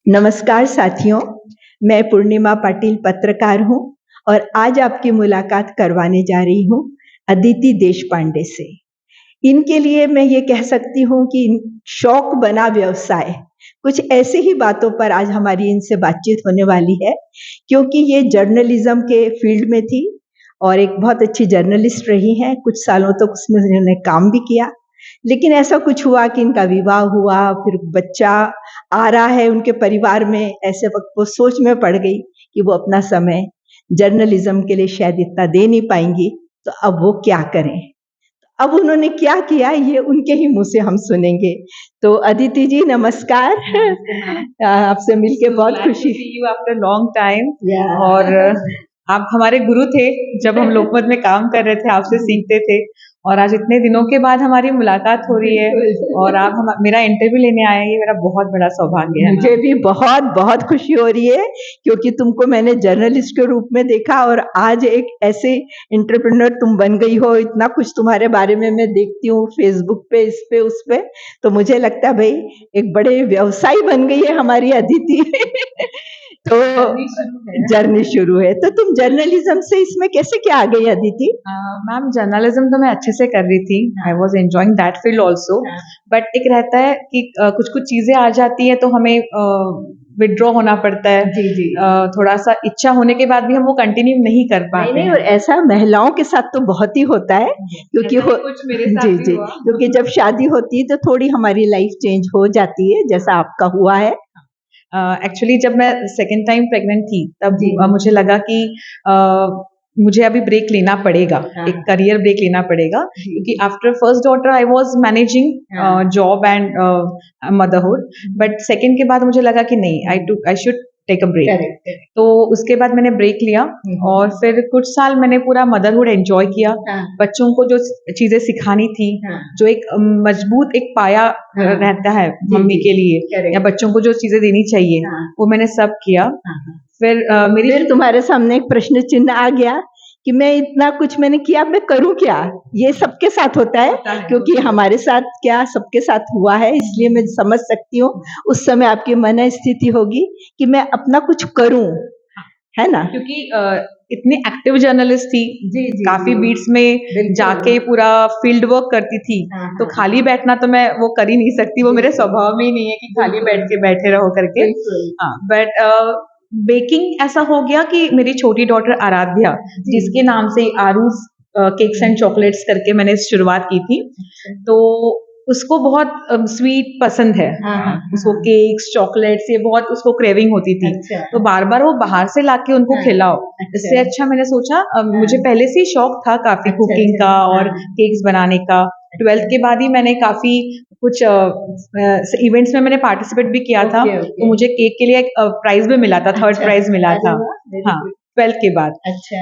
नमस्कार साथियों, मैं पूर्णिमा पाटिल पत्रकार हूँ और आज आपकी मुलाकात करवाने जा रही हूँ अदिति देशपांडे से। इनके लिए मैं ये कह सकती हूँ कि शौक बना व्यवसाय, कुछ ऐसी ही बातों पर आज हमारी इनसे बातचीत होने वाली है, क्योंकि ये जर्नलिज्म के फील्ड में थी और एक बहुत अच्छी जर्नलिस्ट रही हैं। कुछ सालों तक उसमें उन्होंने काम भी किया, लेकिन ऐसा कुछ हुआ कि इनका विवाह हुआ, फिर बच्चा आ रहा है उनके परिवार में। ऐसे वक्त वो सोच में पड़ गई कि वो अपना समय जर्नलिज्म के लिए शायद इतना दे नहीं पाएंगी, तो अब वो क्या करें। अब उन्होंने क्या किया, ये उनके ही मुंह से हम सुनेंगे। तो अदिति जी नमस्कार। आपसे मिलके बहुत खुशी। You after long time. और आप हमारे गुरु थे जब हम लोकमत में काम कर रहे थे, आपसे सीखते थे, और आज इतने दिनों के बाद हमारी मुलाकात हो रही है और आप मेरा इंटरव्यू लेने आए हैं, ये मेरा बहुत बड़ा सौभाग्य है। मुझे भी बहुत बहुत खुशी हो रही है, क्योंकि तुमको मैंने जर्नलिस्ट के रूप में देखा और आज एक ऐसे एंटरप्रेन्योर तुम बन गई हो। इतना कुछ तुम्हारे बारे में मैं देखती हूँ फेसबुक पे, इस पे उस पे, तो मुझे लगता है भाई एक बड़े व्यवसायी बन गई है हमारी अदिति। तो जर्नी शुरू है। तो तुम जर्नलिज्म से इसमें कैसे क्या आ गई अदिति? मैम, जर्नलिज्म तो मैं अच्छे से कर रही थी, I was enjoying that field also, but एक रहता है कि कुछ कुछ चीजें आ जाती है तो हमें विड्रॉ होना पड़ता है। जी जी। थोड़ा सा इच्छा होने के बाद भी हम वो कंटिन्यू नहीं कर पाते। नहीं, और ऐसा महिलाओं के साथ तो बहुत ही होता है, क्योंकि कुछ मेरे साथ जी भी जी, हुआ। क्योंकि जब शादी होती है तो थोड़ी हमारी लाइफ चेंज हो जाती है, जैसा आपका हुआ है। एक्चुअली जब मैं सेकेंड टाइम प्रेग्नेंट थी तब जी। मुझे लगा कि मुझे अभी ब्रेक लेना पड़ेगा, एक करियर ब्रेक लेना पड़ेगा, क्योंकि after first daughter I was managing job and motherhood, but second के बाद मुझे लगा कि नहीं, I should take a break. तो उसके बाद मैंने ब्रेक लिया और फिर कुछ साल मैंने पूरा मदरहुड एंजॉय किया। बच्चों को जो चीजें सिखानी थी, जो एक मजबूत एक पाया रहता है मम्मी के लिए, या बच्चों को जो चीजें देनी चाहिए, वो मैंने सब किया। फिर फिर तुम्हारे सामने एक प्रश्न चिन्ह आ गया कि मैं इतना कुछ मैंने किया, मैं करूं क्या। ये सबके साथ होता है, क्योंकि हमारे साथ क्या सबके साथ हुआ है, इसलिए मैं समझ सकती हूँ उस समय आपकी मन स्थिति होगी कि मैं अपना कुछ करूं, है ना। क्योंकि इतनी एक्टिव जर्नलिस्ट थी, काफी बीट्स में जाके पूरा फील्ड वर्क करती थी, तो खाली बैठना तो मैं वो कर ही नहीं सकती, वो मेरे स्वभाव में ही नहीं है कि खाली बैठे रहो करके। बट बेकिंग ऐसा हो गया कि मेरी छोटी डॉटर आराध्या, जिसके नाम से आरूज केक्स एंड चॉकलेट्स करके मैंने शुरुआत की थी, तो उसको बहुत स्वीट पसंद है। उसको केक्स चॉकलेट्स ये बहुत उसको क्रेविंग होती थी। तो बार बार वो बाहर से लाके उनको खिलाओ, इससे अच्छा मैंने सोचा, मुझे पहले से ही शौक था काफी कुकिंग का और केक्स बनाने का। 12th के बाद ही मैंने काफी कुछ इवेंट्स में मैंने पार्टिसिपेट भी किया था, तो मुझे केक के लिए एक प्राइज भी मिला था, थर्ड प्राइज मिला था। हाँ, 12th के बाद।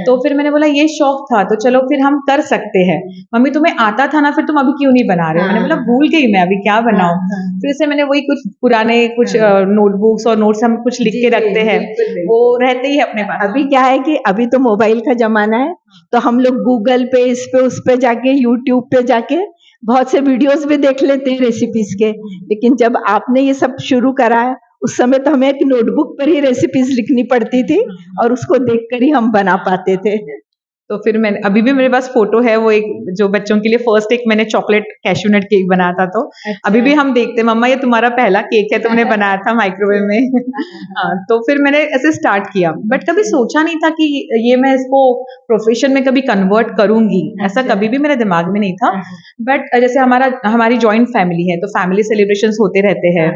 तो फिर मैंने बोला ये शौक था तो चलो फिर हम कर सकते हैं। मम्मी तुम्हें आता था ना, फिर तुम अभी क्यों नहीं बना रहे हो? मैंने बोला भूल गई मैं, अभी क्या बनाऊं। फिर से मैंने वही कुछ पुराने कुछ नोटबुक्स और नोट्स हम कुछ लिख के रखते हैं, वो रहते ही अपने पास। अभी क्या है कि अभी तो मोबाइल का जमाना है, तो हम लोग गूगल पे, इस पे उस पे जाके, यूट्यूब पे जाके बहुत से वीडियोस भी देख लेते हैं रेसिपीज के। लेकिन जब आपने ये सब शुरू करा है, उस समय तो हमें एक नोटबुक पर ही रेसिपीज लिखनी पड़ती थी और उसको देखकर ही हम बना पाते थे। तो फिर मैंने, अभी भी मेरे पास फोटो है, वो एक जो बच्चों के लिए फर्स्ट एक मैंने चॉकलेट कैश्यू नट केक बनाया था, तो अभी भी हम देखते हैं, मम्मा ये तुम्हारा पहला केक है, तुमने बनाया था माइक्रोवेव में। हाँ, तो फिर मैंने ऐसे स्टार्ट किया, बट कभी सोचा नहीं था कि ये मैं इसको प्रोफेशन में कभी कन्वर्ट करूंगी, ऐसा कभी भी मेरे दिमाग में नहीं था। बट जैसे हमारी जॉइंट फैमिली है, तो फैमिली सेलिब्रेशंस होते रहते हैं,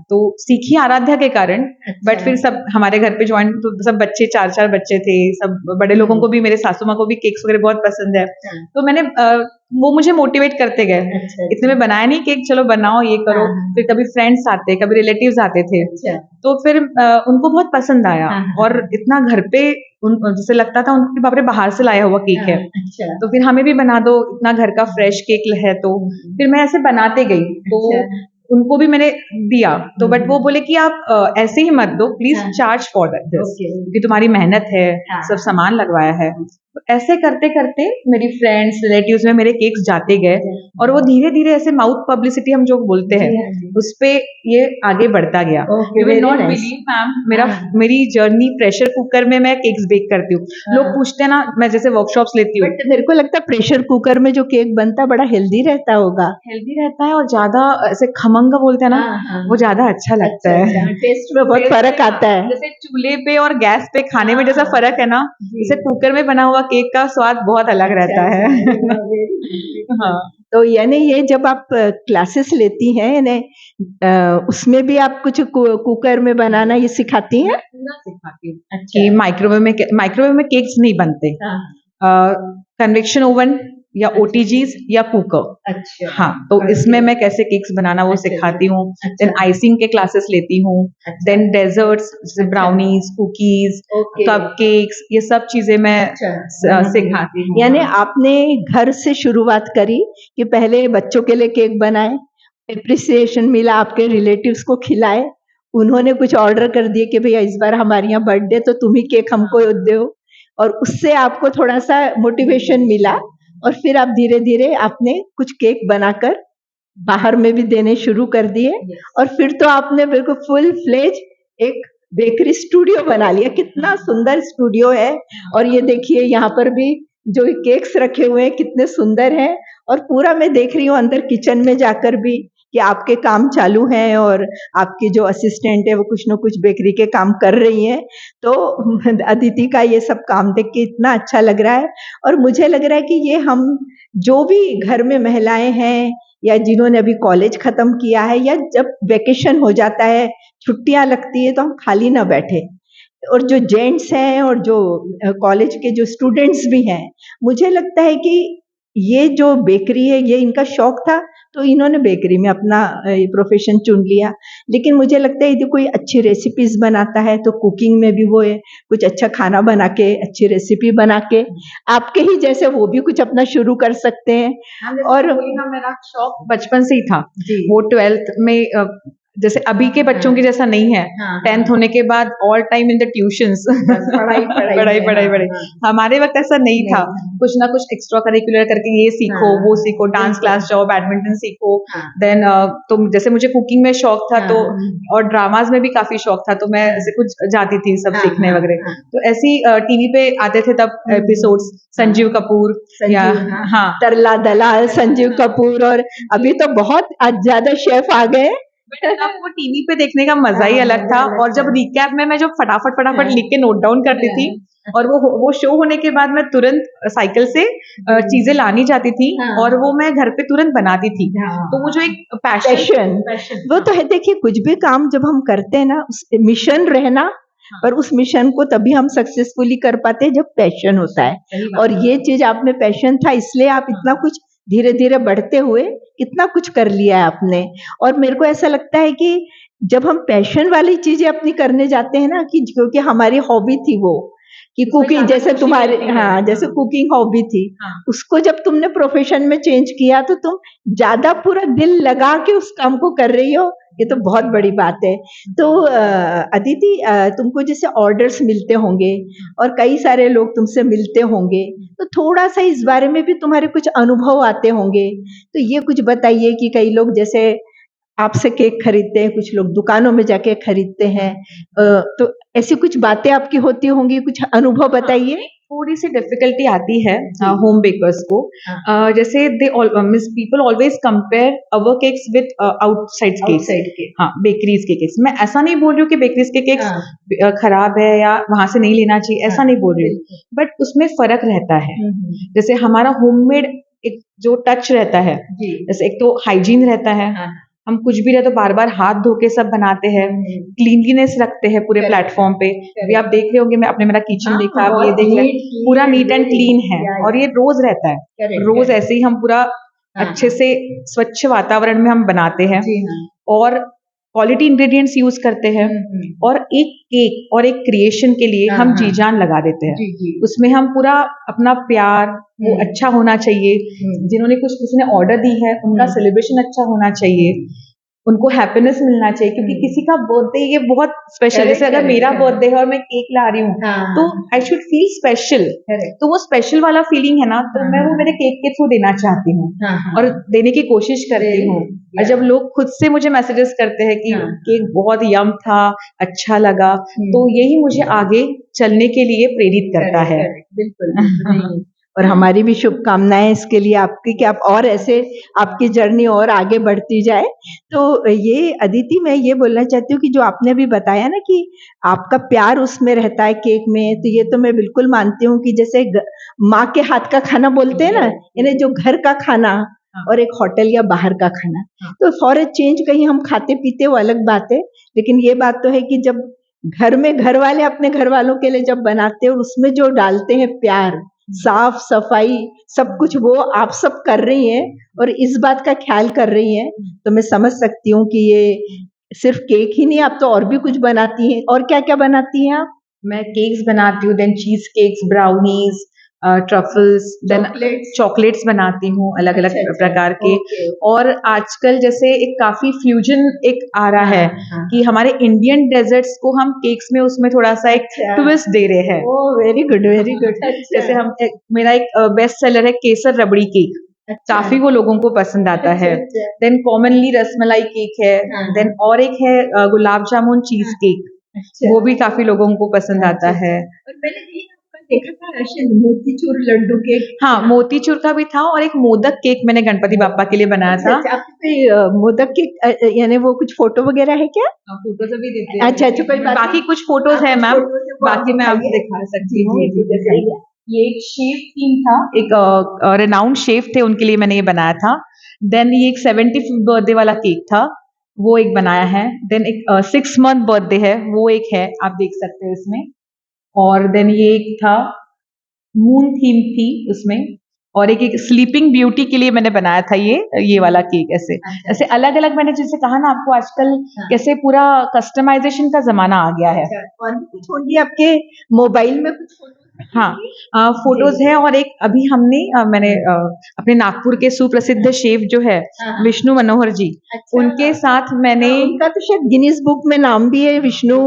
तो सीखी आराध्या के कारण। बट फिर सब हमारे घर पे जॉइंट, तो सब बच्चे, 4 बच्चे थे, सब बड़े लोगों को भी, मेरे सासू माँ को भी केक्स वगैरह बहुत पसंद है, तो मैंने वो मुझे मोटिवेट करते गए। इतने में बनाया नहीं केक, चलो बनाओ ये करो। फिर कभी फ्रेंड्स आते, कभी रिलेटिव्स आते थे, तो फिर उनको बहुत पसंद आया, और इतना घर पे जैसे लगता था उनके बाप रे बाहर से लाया हुआ केक है, तो फिर हमें भी बना दो, इतना घर का फ्रेश केक है। तो फिर मैं ऐसे बनाते गई, तो उनको भी मैंने दिया, तो बट वो बोले कि आप ऐसे ही मत दो, प्लीज चार्ज फॉर दिस, क्योंकि तुम्हारी मेहनत है, सब सामान लगवाया है। तो ऐसे करते करते मेरी फ्रेंड्स रिलेटिव्स में मेरे केक्स जाते गए और वो धीरे धीरे ऐसे माउथ पब्लिसिटी हम जो बोलते हैं उस पे ये आगे बढ़ता गया। You will not believe ma'am, मेरी जर्नी प्रेशर कुकर में मैं केक्स बेक करती हूँ। लोग पूछते हैं ना, मैं जैसे वर्कशॉप्स लेती हूँ, बट मेरे को लगता है प्रेशर कुकर में जो केक बनता है बड़ा हेल्दी रहता होगा। हेल्दी रहता है और ज्यादा ऐसे खमंग बोलते हैं ना, वो ज्यादा अच्छा लगता है। टेस्ट में बहुत फर्क आता है। जैसे चूल्हे पे और गैस पे खाने में जैसा फर्क है ना, जैसे कुकर में बना हुआ केक का स्वाद बहुत अलग रहता है। हाँ, तो यानी ये जब आप क्लासेस लेती हैं यानी उसमें भी आप कुछ कुकर में बनाना ये सिखाती हैं? पूरा सिखाती हूँ कि माइक्रोवेव में केक्स नहीं बनते। कन्वेक्शन ओवन या ओटीजीज या कुकर। अच्छा। हाँ, तो इसमें मैं कैसे केक्स बनाना वो सिखाती हूँ। देन आइसिंग के क्लासेस लेती हूँ। देन डेजर्ट्स जैसे ब्राउनीज, कुकीज, कपकेक्स, ये सब चीजें मैं सिखाती हूँ। यानी आपने घर से शुरुआत करी कि पहले बच्चों के लिए केक बनाए, एप्रिसिएशन मिला, आपके रिलेटिव्स को खिलाए, उन्होंने कुछ ऑर्डर कर दिए कि भैया इस बार हमारे यहाँ बर्थडे तो तुम ही केक हमको दो, और उससे आपको थोड़ा सा मोटिवेशन मिला और फिर आप धीरे धीरे आपने कुछ केक बनाकर बाहर में भी देने शुरू कर दिए और फिर तो आपने बिल्कुल फुल फ्लेज एक बेकरी स्टूडियो बना लिया। कितना सुंदर स्टूडियो है, और ये देखिए यहाँ पर भी जो केक्स रखे हुए हैं कितने सुंदर हैं, और पूरा मैं देख रही हूँ अंदर किचन में जाकर भी कि आपके काम चालू हैं और आपकी जो असिस्टेंट है वो कुछ न कुछ बेकरी के काम कर रही हैं। तो अदिति का ये सब काम देख के इतना अच्छा लग रहा है, और मुझे लग रहा है कि ये हम जो भी घर में महिलाएं हैं या जिन्होंने अभी कॉलेज खत्म किया है या जब वेकेशन हो जाता है, छुट्टियां लगती है, तो हम खाली ना बैठे, और जो जेंट्स हैं और जो कॉलेज के जो स्टूडेंट्स भी हैं, मुझे लगता है कि ये जो बेकरी है ये इनका शौक था तो इन्होंने बेकरी में अपना प्रोफेशन चुन लिया। लेकिन मुझे लगता है यदि कोई अच्छी रेसिपीज बनाता है तो कुकिंग में भी वो है, कुछ अच्छा खाना बना के, अच्छी रेसिपी बना के आपके ही जैसे वो भी कुछ अपना शुरू कर सकते हैं। और मेरा शौक बचपन से ही था। वो 12th में जैसे अभी के बच्चों की जैसा नहीं है। 10th होने के बाद all time in the tuitions, पढ़ाई। हमारे वक्त ऐसा नहीं था। कुछ ना कुछ एक्स्ट्रा करिकुलर करके ये सीखो, वो सीखो, डांस क्लास जाओ, बैडमिंटन सीखो। देन तो जैसे मुझे कुकिंग में शौक था तो, और ड्रामाज में भी काफी शौक था, तो मैं ऐसे कुछ जाती थी सब सीखने वगैरह। तो ऐसी टीवी पे आते थे तब एपिसोड्स, संजीव कपूर या हाँ तरला दलाल, संजीव कपूर, और अभी तो बहुत ज्यादा शेफ आ गए। तब वो टीवी पे देखने का मजा ही अलग था। और जब रिकैप में मैं जब फटाफट लिख के नोट डाउन करती थी, और वो शो होने के बाद मैं तुरंत साइकिल से चीजें लानी जाती थी और वो मैं घर पे तुरंत बनाती थी। तो वो जो एक पैशन वो तो है। देखिए कुछ भी काम जब हम करते हैं ना, उस मिशन रहना, और उस मिशन को तभी हम सक्सेसफुली कर पाते हैं जब पैशन होता है। और ये चीज आप में पैशन था, इसलिए आप इतना कुछ धीरे धीरे बढ़ते हुए कितना कुछ कर लिया है आपने। और मेरे को ऐसा लगता है कि जब हम पैशन वाली चीजें अपनी करने जाते हैं ना, कि क्योंकि हमारी हॉबी थी वो, कि कुकिंग जैसे तुम्हारे जैसे कुकिंग हॉबी थी, उसको जब तुमने प्रोफेशन में चेंज किया तो तुम ज्यादा पूरा दिल लगा के उस काम को कर रही हो, ये तो बहुत बड़ी बात है। तो अदिति, तुमको जैसे ऑर्डर्स मिलते होंगे और कई सारे लोग तुमसे मिलते होंगे, तो थोड़ा सा इस बारे में भी तुम्हारे कुछ अनुभव आते होंगे, तो ये कुछ बताइए कि कई लोग जैसे आपसे केक खरीदते हैं, कुछ लोग दुकानों में जाके खरीदते हैं, तो ऐसी कुछ बातें आपकी होती होंगी, कुछ अनुभव बताइए। थोड़ी सी डिफिकल्टी आती है होम बेकर्स को। जैसे people always compare our cakes with outside cakes. हाँ, बेकरीज के केक्स। मैं ऐसा नहीं बोल रही हूँ कि बेकरीज के केक्स खराब है या वहां से नहीं लेना चाहिए, ऐसा नहीं बोल रही हूँ, बट उसमें फर्क रहता है। जैसे हमारा होममेड एक जो टच रहता है, जैसे एक तो हाइजीन रहता है, हम कुछ भी रहे तो बार बार हाथ धो के सब बनाते हैं, क्लीनलीनेस रखते हैं पूरे प्लेटफॉर्म पे। अभी आप देख रहे होंगे, मैं आपने मेरा किचन देखा, आप ये देख रहे हैं, पूरा नीट एंड क्लीन है, और ये रोज रहता है। रोज ऐसे ही हम पूरा अच्छे से स्वच्छ वातावरण में हम बनाते हैं, और क्वालिटी इंग्रेडिएंट्स यूज करते हैं, और एक केक और एक क्रिएशन के लिए हम जी जान लगा देते हैं। उसमें हम पूरा अपना प्यार, वो अच्छा होना चाहिए, जिन्होंने किसी ने ऑर्डर दी है उनका सेलिब्रेशन अच्छा होना चाहिए। उनको हैप्पीनेस मिलना चाहिए, क्योंकि किसी का बर्थडे ये बहुत स्पेशल, जैसे अगर मेरा बर्थडे है और मैं केक ला रही हूँ तो आई शुड फील स्पेशल, तो वो स्पेशल वाला फीलिंग है ना, तो मैं वो मेरे केक के थ्रू देना चाहती हूँ और देने की कोशिश करती हूँ। और जब लोग खुद से मुझे मैसेजेस करते हैं कि केक बहुत यम था, अच्छा लगा, तो यही मुझे आगे चलने के लिए प्रेरित करता है। बिल्कुल। और हमारी भी शुभकामनाएं इसके लिए आपकी कि आप और ऐसे आपकी जर्नी और आगे बढ़ती जाए। तो ये अदिति, मैं ये बोलना चाहती हूँ कि जो आपने अभी बताया ना कि आपका प्यार उसमें रहता है केक में, तो ये तो मैं बिल्कुल मानती हूँ कि जैसे माँ के हाथ का खाना बोलते हैं ना, यानी जो घर का खाना और एक होटल या बाहर का खाना, तो फॉर ए चेंज कहीं हम खाते पीते वो अलग बात है, लेकिन ये बात तो है कि जब घर में घर वाले अपने घर वालों के लिए जब बनाते हैं और उसमें जो डालते हैं प्यार, साफ सफाई, सब कुछ वो आप सब कर रही हैं और इस बात का ख्याल कर रही हैं, तो मैं समझ सकती हूँ कि ये सिर्फ केक ही नहीं, आप तो और भी कुछ बनाती हैं। और क्या क्या बनाती हैं आप? मैं केक्स बनाती हूँ, then cheesecakes, brownies, truffles, then chocolates बनाती हूँ अलग अलग प्रकार के। और आजकल जैसे एक काफी फ्यूजन एक आ रहा है कि हमारे इंडियन डेजर्ट्स को हम केक्स में उसमें थोड़ा सा एक ट्विस्ट दे रहे हैं। Oh very good, very good. जैसे हम मेरा एक बेस्ट सेलर है केसर रबड़ी केक, काफी वो लोगों को पसंद आता है। देन कॉमनली रसमलाई केक है, देन और एक है गुलाब जामुन चीज केक, वो भी काफी लोगों को पसंद आता है। और मैंने देखा था शायद मोतीचूर लड्डू केक। हाँ, मोतीचूर का भी था और एक मोदक केक मैंने गणपति बाप्पा के लिए बनाया था। आपके मोदक केक यानी वो कुछ फोटो वगैरह है क्या? फोटो तो भी देते हैं। अच्छा, कोई बाकी कुछ फोटोज है मैम, बाकी मैं आपको दिखा सकती हूँ। ये एक शेफ थीम था, एक रेनाउंड शेफ थे, उनके लिए मैंने ये बनाया था। देन ये एक 75th बर्थडे वाला केक था, वो एक बनाया है। देन एक 6 मंथ बर्थडे है, वो एक है, आप देख सकते हो इसमें। और देन ये एक था, मून थीम थी उसमें, और एक स्लीपिंग ब्यूटी के लिए मैंने बनाया था ये वाला केक। ऐसे अलग अलग, मैंने जैसे कहा ना आपको, आजकल कैसे पूरा कस्टमाइजेशन का जमाना आ गया है। और भी कुछ होंगी आपके मोबाइल में कुछ फोटो? हाँ, फोटोज है। और एक अभी मैंने अपने नागपुर के सुप्रसिद्ध शेफ जो है विष्णु मनोहर जी, उनके साथ मैंने, उनका तो शायद गिनीज बुक में नाम भी है, विष्णु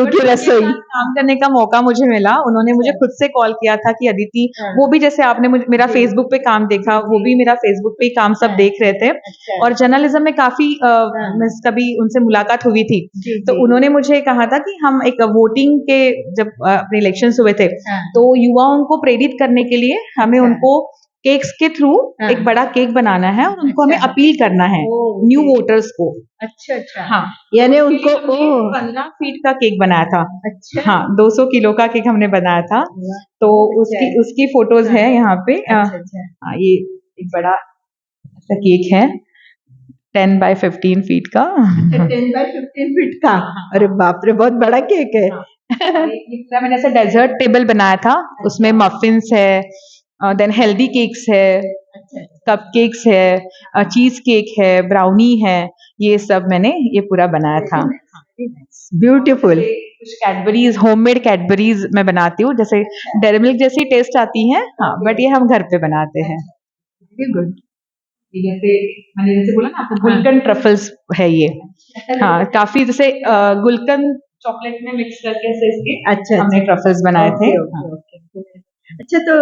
की रसोई। काम करने का मौका मुझे मिला, उन्होंने मुझे खुद से कॉल किया था कि अदिति, वो भी जैसे आपने मेरा फेसबुक पे काम देखा, वो भी मेरा फेसबुक पे काम सब देख रहे थे, और जर्नलिज्म में काफी कभी उनसे मुलाकात हुई थी, तो उन्होंने मुझे कहा था कि हम एक वोटिंग के जब अपने इलेक्शंस हुए थे, तो युवाओं को प्रेरित करने के लिए हमें उनको केक्स के थ्रू एक बड़ा केक बनाना है और उनको हमें अपील करना है न्यू वोटर्स को। अच्छा। हाँ, यानी उनको 15 फीट का केक बनाया था। अच्छा। हाँ, 200 किलो का केक हमने बनाया था, तो उसकी फोटोज है यहाँ पे। हाँ, ये एक बड़ा ऐसा केक है 10 by 15 फीट का। 10 by 15 फीट का, अरे बाप रे, बहुत बड़ा केक है। मैंने ऐसा डेजर्ट टेबल बनाया था, उसमें मफिन्स है, देन हेल्दी केक्स है, कप केक्स है, चीज केक है, ब्राउनी है, ये सब मैंने ये पूरा बनाया था। ब्यूटीफुल। कुछ कैडबरीज, होममेड कैडबरीज मैं बनाती हूँ, जैसे डेयरी मिल्क जैसी टेस्ट आती है, हाँ, बट ये हम घर पे बनाते हैं। Very good. जैसे मैंने जैसे बोला ना आपको, गुलकंद ट्रफल्स है ये। हाँ, काफी जैसे गुलकंद चॉकलेट में मिक्स करके ऐसे इसके हमने ट्रफल्स बनाए थे। अच्छा, तो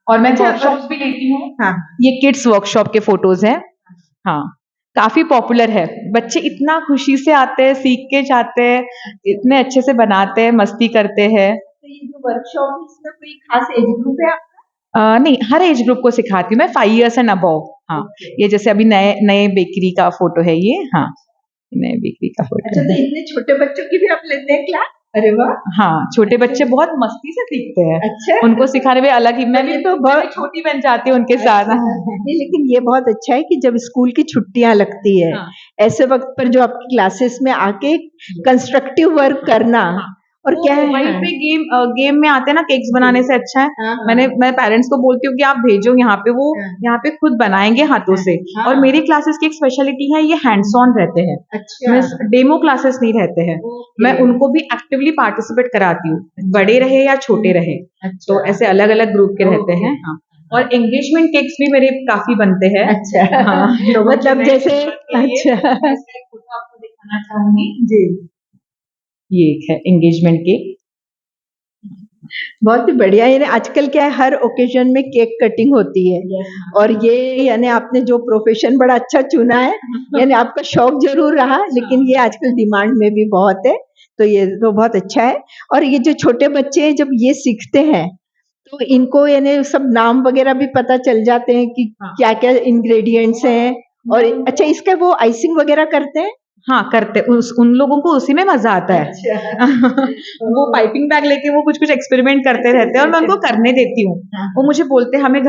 और मैं वर्कशॉप्स भी लेती हूँ। हाँ, ये किड्स वर्कशॉप के फोटोज हैं। हाँ, काफी पॉपुलर है, बच्चे इतना खुशी से आते हैं, सीख के जाते हैं, इतने अच्छे से बनाते हैं, मस्ती करते हैं। तो ये जो वर्कशॉप, इसमें कोई खास एज ग्रुप है आपका? नहीं, हर एज ग्रुप को सिखाती हूँ मैं, 5 years एंड अबव। हाँ, ये जैसे अभी नए बेकरी का फोटो है ये। हाँ, नए बेकरी का फोटो। अच्छा, तो इतने छोटे बच्चों की भी आप लेते हैं क्लास? अरे वाह। हाँ, छोटे बच्चे बहुत मस्ती से सीखते हैं। अच्छा, उनको सिखाने में अलग ही, मैं भी तो बहुत छोटी बन जाती हूँ उनके साथ। नहीं, लेकिन ये बहुत अच्छा है कि जब स्कूल की छुट्टियां लगती है, ऐसे वक्त पर जो आपकी क्लासेस में आके कंस्ट्रक्टिव वर्क करना, और क्या है वहीं पे गेम में आते हैं ना, केक्स बनाने से अच्छा है। मैं पेरेंट्स को बोलती हूँ कि आप भेजो यहाँ पे, वो यहाँ पे खुद बनाएंगे हाथों से। और मेरी क्लासेस की एक स्पेशलिटी है, ये हैंड्स ऑन रहते हैं, डेमो क्लासेस नहीं रहते हैं। मैं उनको भी एक्टिवली पार्टिसिपेट कराती हूँ, बड़े रहे या छोटे रहे, तो ऐसे अलग अलग ग्रुप के रहते हैं। और एंगेजमेंट केक्स भी मेरे काफी बनते हैं। अच्छा। हाँ, मतलब जैसे अच्छा फोटो आपको दिखाना चाहूंगी। जी, ये एक है एंगेजमेंट केक। बहुत ही बढ़िया। यानी आजकल क्या है, हर ओकेजन में केक कटिंग होती है और ये यानी आपने जो प्रोफेशन बड़ा अच्छा चुना है, यानी आपका शौक जरूर रहा लेकिन ये आजकल डिमांड में भी बहुत है, तो ये तो बहुत अच्छा है। और ये जो छोटे बच्चे हैं जब ये सीखते हैं तो इनको यानी सब नाम वगैरह भी पता चल जाते हैं कि क्या क्या इंग्रेडिएंट्स हैं। और अच्छा, इसका वो आइसिंग वगैरह करते हैं? हाँ, करते उन लोगों को उसी में मजा आता है। अच्छा। वो पाइपिंग बैग लेके वो कुछ कुछ एक्सपेरिमेंट करते रहते हैं और मैं उनको करने देती हूँ। वो मुझे बोलते हैं हमें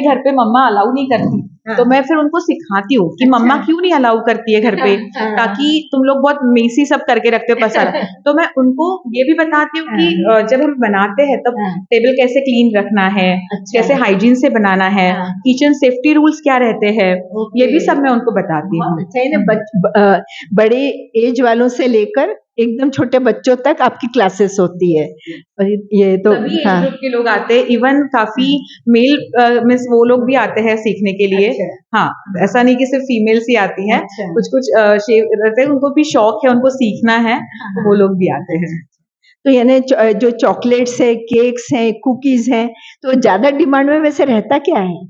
घर पे मम्मा अलाउ नहीं करती, तो मैं फिर उनको सिखाती हूँ कि मम्मा क्यों नहीं अलाउ करती है घर पे, ताकि तुम लोग बहुत मेसी सब करके रखते हो पसारा। तो मैं उनको ये भी बताती हूँ कि जब हम बनाते हैं तब टेबल कैसे क्लीन रखना है, कैसे हाइजीन से बनाना है, किचन सेफ्टी रूल्स क्या रहते हैं, ये भी सब मैं उनको बताती हूँ। अच्छा, यानी बड़े एज वालों से लेकर एकदम छोटे बच्चों तक आपकी क्लासेस होती है। और ये तो सभी एज ग्रुप के लोग आते हैं, इवन काफी मेल मीन्स वो लोग भी आते हैं सीखने के लिए। अच्छा। हाँ, ऐसा नहीं कि सिर्फ फीमेल्स ही आती हैं। अच्छा। कुछ शेफ रहते हैं, उनको भी शौक है, उनको सीखना है, तो वो लोग भी आते हैं। तो यानी जो चॉकलेट्स है, केक्स हैं, कुकीज हैं, तो ज्यादा डिमांड में वैसे रहता क्या है?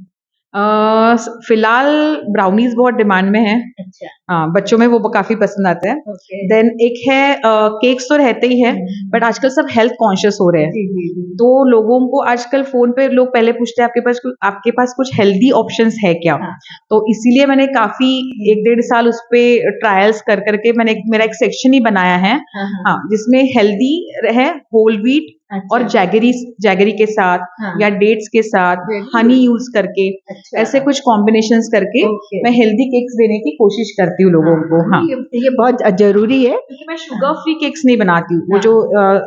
फिलहाल ब्राउनीज बहुत डिमांड में है। अच्छा। हाँ, बच्चों में वो काफी पसंद आते हैं। ओके। देन एक है केक्स तो रहते ही है, बट आजकल सब हेल्थ कॉन्शियस हो रहे हैं। जी जी जी। तो लोगों को आजकल फोन पे लोग पहले पूछते हैं आपके पास कुछ हेल्दी ऑप्शंस है क्या? हाँ। तो तो इसीलिए मैंने काफी 1-1.5 साल उस पे ट्रायल्स कर करके मेरा एक सेक्शन ही बनाया है। हाँ, हाँ। हाँ, जिसमें हेल्दी है, होल व्हीट अच्छा। और जैगरी के साथ हाँ। या डेट्स के साथ Very हनी good. यूज करके अच्छा। ऐसे कुछ कॉम्बिनेशंस करके ओके। मैं हेल्दी केक्स देने की कोशिश करती हूँ लोगों को। हाँ, ये बहुत जरूरी है। क्योंकि मैं शुगर फ्री केक्स नहीं बनाती हूँ, वो हाँ। जो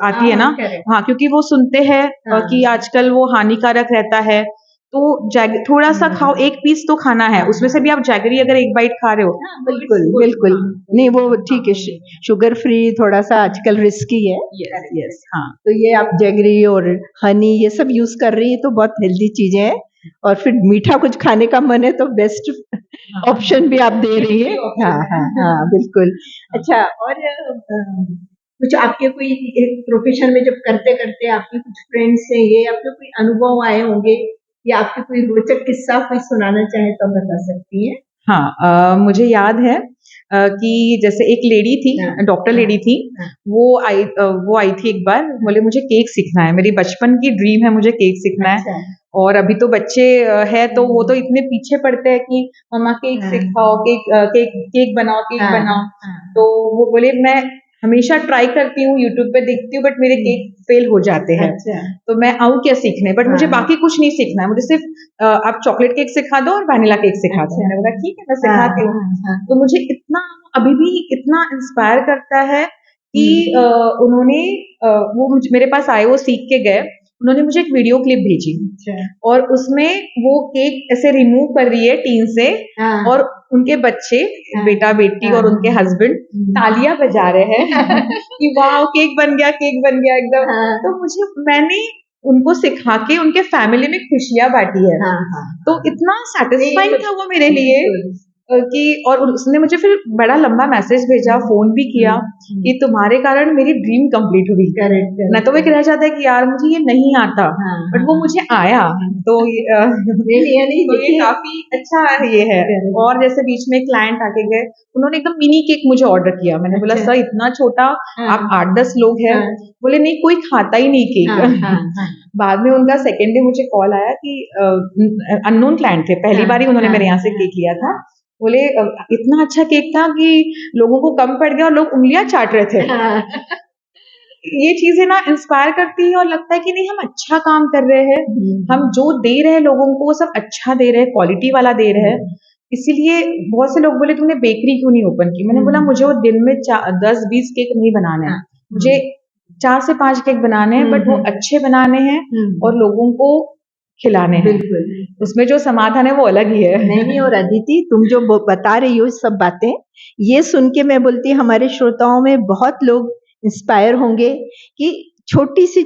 आती है ना। correct. हाँ, क्योंकि वो सुनते हैं हाँ। कि आजकल वो हानिकारक रहता है, तो थोड़ा सा खाओ, एक पीस तो खाना है, उसमें से भी आप जैगरी अगर एक बाइट खा रहे हो हाँ, बिल्कुल बिल्कुल। नहीं, वो ठीक है, शुगर फ्री थोड़ा सा आजकल रिस्की है। Yes yes. हाँ, तो ये आप जैगरी और हनी ये सब यूज कर रही है तो बहुत हेल्दी चीजें हैं। और फिर मीठा कुछ खाने का मन है तो बेस्ट ऑप्शन भी आप दे रही है। हाँ हाँ हाँ, बिल्कुल। अच्छा, और कुछ आपके कोई एक प्रोफेशन में जब करते करते आपके कुछ फ्रेंड्स हैं, ये आपके कोई अनुभव आए होंगे या आपके कोई रोचक किस्सा कोई सुनाना चाहे तो बता सकती हैं? हाँ, मुझे याद है कि जैसे एक लेडी थी, डॉक्टर लेडी थी, वो आई थी एक बार, बोले मुझे केक सीखना है, मेरी बचपन की ड्रीम है मुझे केक सीखना है। अच्छा। और अभी तो बच्चे है तो वो तो इतने पीछे पड़ते हैं कि मम्मा केक सिखाओ, केक बनाओ, केक बनाओ। तो वो बोले मैं हमेशा ट्राई करती हूँ, यूट्यूब पे देखती हूँ, बट मेरे केक फेल हो जाते हैं। अच्छा। तो मैं आऊँ क्या सीखने, बट मुझे बाकी कुछ नहीं सीखना है, मुझे सिर्फ आप चॉकलेट केक सिखा दो और वैनिला केक सिखा दो। मैंने बोला ठीक है, मैं सिखाती हूँ। तो मुझे अभी भी इतना इंस्पायर करता है कि उन्होंने मेरे पास आए, वो सीख के गए, उन्होंने मुझे एक वीडियो क्लिप भेजी और उसमें वो केक ऐसे रिमूव कर रही है टीन से और उनके बच्चे, बेटा बेटी और उनके हस्बैंड तालियां बजा रहे हैं कि वाह केक बन गया एकदम। तो मैंने उनको सिखा के उनके फैमिली में खुशियां बांटी है। तो इतना सेटिस्फाइंग था वो मेरे लिए कि, और उसने मुझे फिर बड़ा लंबा मैसेज भेजा, फोन भी किया कि तुम्हारे कारण मेरी ड्रीम कंप्लीट हुई। न तो एक रह जाता है कि यार मुझे ये नहीं आता, बट वो मुझे आया। तो ये काफी अच्छा ये है। और जैसे बीच में क्लाइंट आके गए, उन्होंने एकदम मिनी केक मुझे ऑर्डर किया। मैंने बोला सर इतना छोटा, आप 8-10 लोग हैं। बोले नहीं, कोई खाता ही नहीं केक। बाद में उनका सेकेंड डे मुझे कॉल आया कि अननोन क्लाइंट थे, पहली बार ही उन्होंने मेरे यहाँ से केक लिया था। बोले इतना अच्छा केक था कि लोगों को कम पड़ गया और लोग उंगलियां चाट रहे थे। ये चीजें ना इंस्पायर करती है और लगता है कि नहीं, हम अच्छा काम कर रहे हैं, हम जो दे रहे हैं लोगों को वो सब अच्छा दे रहे हैं, क्वालिटी वाला दे रहे हैं। इसीलिए बहुत से लोग बोले तुमने बेकरी क्यों नहीं ओपन की? मैंने बोला मुझे वो दिन में 10-20 केक नहीं बनाने हैं, मुझे 4 से 5 केक बनाने हैं, बट वो अच्छे बनाने हैं और लोगों को खिलाने हैं। बिल्कुल। उसमें जो समाधान है वो अलग ही है। नहीं, और अदिति तुम जो बता रही हो सब बातें, ये सुन के मैं बोलती हमारे श्रोताओं में बहुत लोग इंस्पायर होंगे कि छोटी सी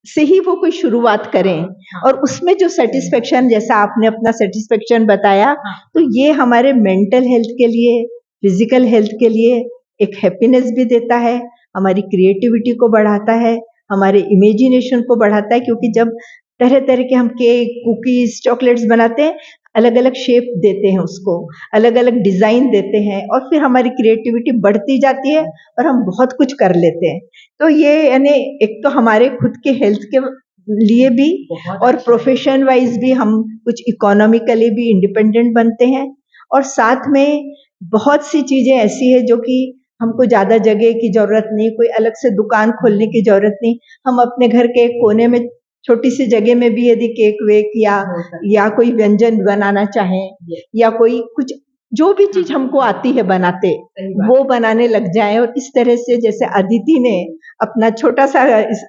से ही वो कोई शुरुआत करें और उसमें जो सेटिस्फेक्शन, जैसा आपने अपना सेटिस्फेक्शन बताया, तो ये हमारे मेंटल हेल्थ के लिए, फिजिकल हेल्थ के लिए एक हैप्पीनेस भी देता है, हमारी क्रिएटिविटी को बढ़ाता है, हमारे इमेजिनेशन को बढ़ाता है, क्योंकि जब तरह तरह के हम केक, कुकीज, चॉकलेट्स बनाते हैं, अलग अलग शेप देते हैं उसको, अलग अलग डिजाइन देते हैं और फिर हमारी क्रिएटिविटी बढ़ती जाती है और हम बहुत कुछ कर लेते हैं। तो ये यानी एक तो हमारे खुद के हेल्थ के लिए भी और प्रोफेशन वाइज भी हम कुछ इकोनॉमिकली भी इंडिपेंडेंट बनते हैं और साथ में बहुत सी चीजें ऐसी है जो कि हमको ज्यादा जगह की जरूरत नहीं, कोई अलग से दुकान खोलने की जरूरत नहीं, हम अपने घर के कोने में छोटी सी जगह में भी यदि केक वेक या कोई व्यंजन बनाना चाहें या कोई कुछ जो भी चीज हमको आती है बनाते, वो बनाने लग जाए। और इस तरह से जैसे अदिति ने अपना छोटा सा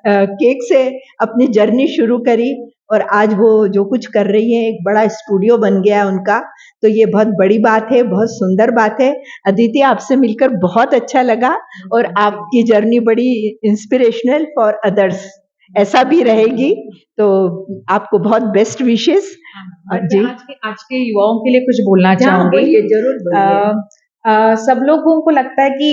केक से अपनी जर्नी शुरू करी और आज वो जो कुछ कर रही है, एक बड़ा स्टूडियो बन गया उनका, तो ये बहुत बड़ी बात है, बहुत सुंदर बात है। अदिति, आपसे मिलकर बहुत अच्छा लगा और आपकी जर्नी बड़ी इंस्पिरेशनल फॉर अदर्स ऐसा भी रहेगी, तो आपको बहुत बेस्ट विशेष। जी, आज के युवाओं के लिए कुछ बोलना चाहूंगी। जरूर। सब लोगों को लगता है कि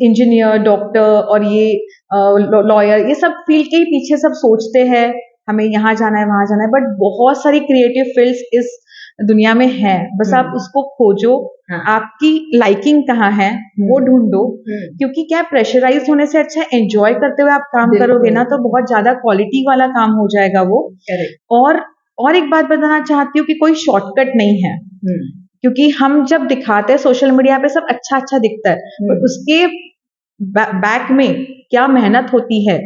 इंजीनियर, डॉक्टर और ये लॉयर, ये सब फील्ड के ही पीछे सब सोचते हैं, हमें यहाँ जाना है वहां जाना है, बट बहुत सारी क्रिएटिव फील्ड्स इस दुनिया में है, बस आप उसको खोजो। आपकी लाइकिंग कहाँ है वो ढूंढो, क्योंकि क्या प्रेशराइज होने से अच्छा एंजॉय करते हुए आप काम करोगे ना, तो बहुत ज्यादा क्वालिटी वाला काम हो जाएगा वो। और एक बात बताना चाहती हूँ कि कोई शॉर्टकट नहीं है, क्योंकि हम जब दिखाते हैं सोशल मीडिया पे सब अच्छा अच्छा दिखता है, पर उसके बैक में क्या मेहनत होती है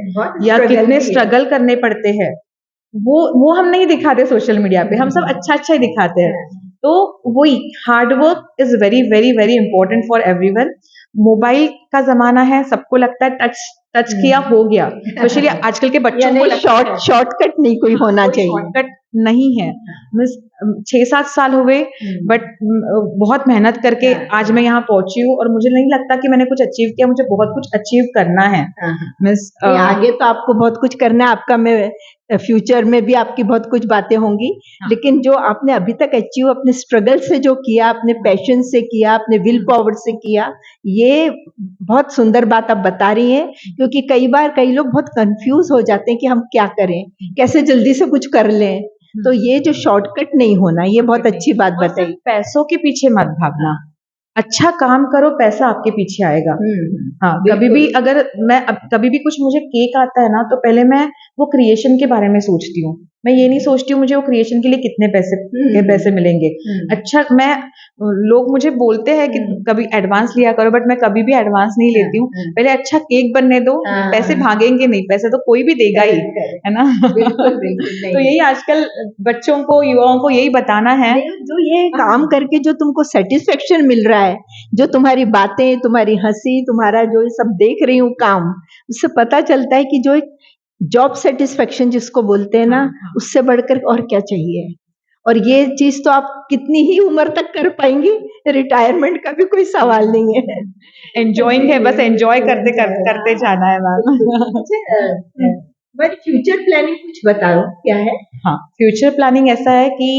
या कितने स्ट्रगल करने पड़ते हैं, वो हम नहीं दिखाते सोशल मीडिया पे, हम सब अच्छा अच्छा ही दिखाते हैं। तो वही hard work is very very very important for everyone. Mobile का जमाना है, सबको लगता है टच किया हो गया, स्पेशली आजकल के बच्चों को शॉर्टकट नहीं कोई होना चाहिए, शॉर्टकट नहीं है। 6-7 साल हुए, बट बहुत मेहनत करके आज मैं यहाँ पहुंची हूँ और मुझे नहीं लगता कि मैंने कुछ अचीव किया, मुझे बहुत कुछ अचीव करना है। आगे तो आपको बहुत कुछ करना है, आपका मैं फ्यूचर में भी आपकी बहुत कुछ बातें होंगी, लेकिन जो आपने अभी तक अचीव अपने स्ट्रगल से जो किया, अपने पैशन से किया, अपने विल पावर से किया, ये बहुत सुंदर बात आप बता रही हैं। क्योंकि कई बार कई लोग बहुत कंफ्यूज हो जाते हैं कि हम क्या करें, कैसे जल्दी से कुछ कर लें, तो ये जो शॉर्टकट नहीं होना, ये बहुत अच्छी बात बताई। पैसों के पीछे मत भागना, अच्छा काम करो, पैसा आपके पीछे आएगा। हाँ, कभी भी अगर कभी भी कुछ मुझे केक आता है ना, तो पहले मैं वो क्रिएशन के बारे में सोचती हूँ, मैं ये नहीं सोचती हूँ मुझे वो क्रिएशन के लिए कितने पैसे मिलेंगे। अच्छा, लोग मुझे बोलते हैं कि कभी एडवांस लिया करो, बट मैं कभी भी एडवांस नहीं लेती हूँ। पहले अच्छा केक बनने दो, पैसे भागेंगे नहीं, पैसे तो कोई भी देगा ही, है ना। तो यही आजकल बच्चों को, युवाओं को यही बताना है, जो ये काम करके जो तुमको सेटिस्फेक्शन मिल रहा है, जो तुम्हारी बातें, तुम्हारी हंसी, तुम्हारा जो सब देख रही हूँ काम, उससे पता चलता है कि जो एक जॉब सेटिस्फेक्शन जिसको बोलते हैं ना, उससे बढ़कर और क्या चाहिए। और ये चीज तो आप कितनी ही उम्र तक कर पाएंगी, रिटायरमेंट का भी कोई सवाल नहीं है। एंजॉइंग है, बस एंजॉय करते जाना है मैम। बट फ्यूचर प्लानिंग कुछ बताओ, क्या है? हाँ, फ्यूचर प्लानिंग ऐसा है कि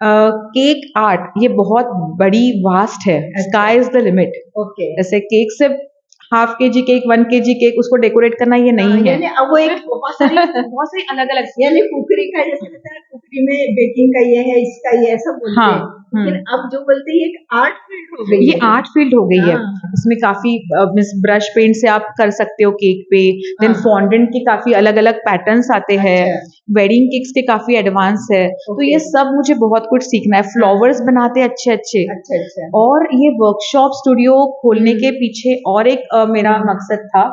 केक आर्ट ये बहुत बड़ी वास्ट है, स्काई इज द लिमिट। जैसे केक से ½ kg केक, 1 kg केक, उसको डेकोरेट करना ये नहीं है। वो एक बहुत सारी अलग अलग, यानी कुकरी का, जैसे कहते हैं कुकरी में बेकिंग का ये है, इसका ये ऐसा बोलते हैं, लेकिन अब जो बोलते हैं ये आर्ट फील्ड हो गई, ये आर्ट फील्ड हो गई है। इसमें काफी ब्रश पेंट से आप कर सकते हो केक पे, देन फॉन्डेंट के काफी अलग अलग पैटर्न्स आते हैं, वेडिंग केक्स के काफी एडवांस है। तो ये सब मुझे बहुत कुछ सीखना है, फ्लावर्स बनाते हैं अच्छे अच्छे। और ये वर्कशॉप स्टूडियो खोलने के पीछे और एक मेरा मकसद था,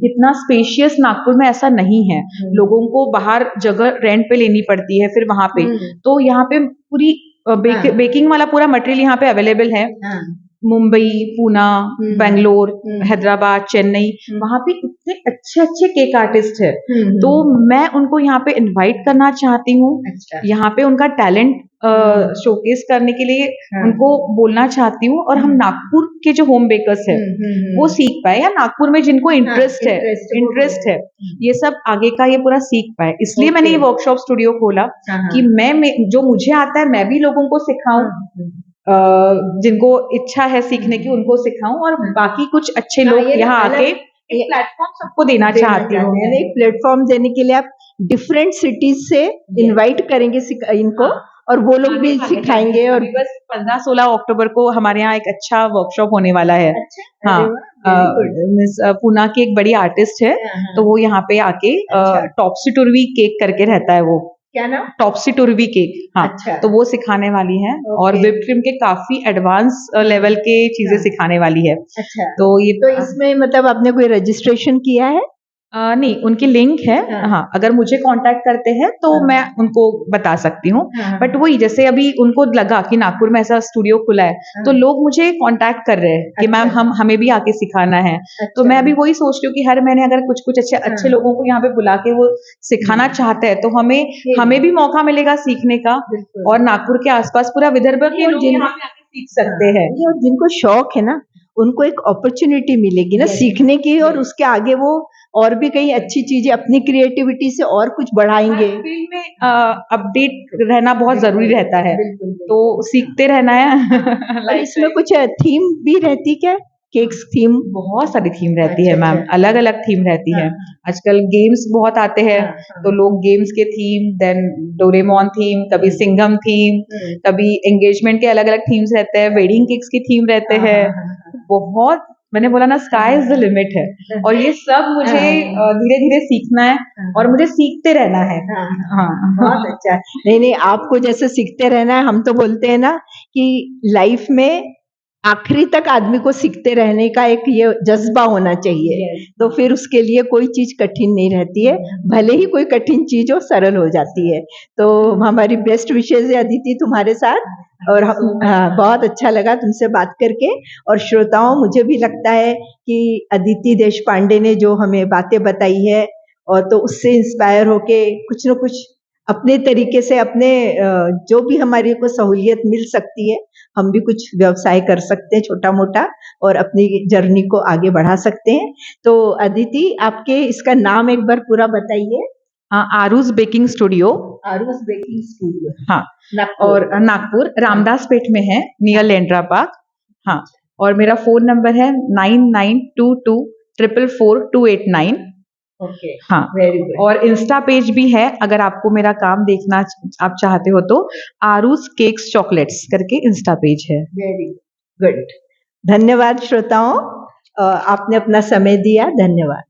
इतना स्पेशियस नागपुर में ऐसा नहीं है, लोगों को बाहर जगह रेंट पे लेनी पड़ती है, फिर वहां पे, तो यहाँ पे पूरी बेकिंग वाला पूरा मटेरियल यहाँ पे अवेलेबल है। मुंबई, पूना, बेंगलोर, हैदराबाद, चेन्नई, वहां पे इतने अच्छे अच्छे केक आर्टिस्ट है, तो मैं उनको यहाँ पे इनवाइट करना चाहती हूँ। अच्छा। यहाँ पे उनका टैलेंट शोकेस करने के लिए उनको बोलना चाहती हूँ, और हम नागपुर के जो होम बेकर्स है वो सीख पाए, या नागपुर में जिनको इंटरेस्ट है ये सब आगे का ये पूरा सीख पाए, इसलिए मैंने ये वर्कशॉप स्टूडियो खोला कि मैं जो मुझे आता है मैं भी लोगों को सिखाऊं, जिनको इच्छा है सीखने की उनको सिखाऊं, और बाकी कुछ अच्छे लोग यहाँ आके एक प्लेटफॉर्म सबको देना चाहती हूँ। एक प्लेटफॉर्म देने के लिए आप डिफरेंट सिटीज से इनवाइट करेंगे इनको, और वो लोग भी सिखाएंगे। और बस 15-16 अक्टूबर को हमारे यहाँ एक अच्छा वर्कशॉप होने वाला है। अच्छा, हाँ, मिस पूना की एक बड़ी आर्टिस्ट है, तो वो यहाँ पे आके टॉप्सी टुरवी केक करके रहता है, वो क्या नाम? Topsy turvy cake. हाँ, अच्छा। तो वो सिखाने वाली है, और व्हिप क्रीम के काफी एडवांस लेवल के चीजें सिखाने वाली है। अच्छा, तो ये तो इसमें मतलब आपने कोई रजिस्ट्रेशन किया है? नहीं, उनकी लिंक है। हाँ, अगर मुझे कांटेक्ट करते हैं तो मैं उनको बता सकती हूँ। बट वही, जैसे अभी उनको लगा कि नागपुर में ऐसा स्टूडियो खुला है, तो लोग मुझे कांटेक्ट कर रहे हैं कि मैम हमें भी आके सिखाना है। तो मैं अभी वही सोच रही हूँ कि हर महीने अगर कुछ कुछ अच्छे लोगों को यहाँ पे बुला के वो सिखाना चाहते हैं, तो हमें भी मौका मिलेगा सीखने का, और नागपुर के आसपास पूरा विदर्भ के लोग यहाँ पे आके सीख सकते हैं। और जिनको शौक है ना, उनको एक अपॉर्चुनिटी मिलेगी ना सीखने की, और उसके आगे वो और भी कई अच्छी चीजें अपनी क्रिएटिविटी से और कुछ बढ़ाएंगे। फील्ड में अपडेट रहना बहुत जरूरी रहता है, तो सीखते रहना है। और इसमें कुछ थीम भी रहती क्या? केक्स थीम बहुत सारी थीम रहती है मैम, अलग अलग थीम रहती है। आजकल गेम्स बहुत आते हैं, तो लोग गेम्स के थीम, देन डोरेमोन थीम, कभी सिंघम थीम, कभी एंगेजमेंट के अलग अलग थीम्स रहते हैं, वेडिंग केक्स के थीम रहते हैं। बहुत, मैंने बोला ना, स्काई इज द लिमिट है, और ये सब मुझे धीरे धीरे सीखना है, और मुझे सीखते रहना है। हाँ, बहुत अच्छा। नहीं, आपको जैसे सीखते रहना है, हम तो बोलते हैं ना कि लाइफ में आखिरी तक आदमी को सीखते रहने का एक ये जज्बा होना चाहिए। तो फिर उसके लिए कोई चीज कठिन नहीं रहती है, भले ही कोई कठिन चीज हो, सरल हो जाती है। तो हमारी बेस्ट विशेष है अदिति तुम्हारे साथ, और बहुत अच्छा लगा तुमसे बात करके। और श्रोताओं, मुझे भी लगता है कि अदिति देशपांडे ने जो हमें बातें बताई है, और तो उससे इंस्पायर होके कुछ न कुछ अपने तरीके से, अपने जो भी हमारे को सहूलियत मिल सकती है, हम भी कुछ व्यवसाय कर सकते हैं छोटा मोटा, और अपनी जर्नी को आगे बढ़ा सकते हैं। तो अदिति, आपके इसका नाम एक बार पूरा बताइए। आरूज बेकिंग स्टूडियो। आरूज बेकिंग स्टूडियो, हाँ, और नागपुर रामदास पेठ में है, नियर लेंड्रा पार्क। हाँ, और मेरा फोन नंबर है 9922444289। ओके, हाँ, वेरी गुड। और इंस्टा पेज भी है, अगर आपको मेरा काम देखना आप चाहते हो तो, आरूज केक्स चॉकलेट्स करके इंस्टा पेज है। Very good. धन्यवाद श्रोताओं, आपने अपना समय दिया, धन्यवाद।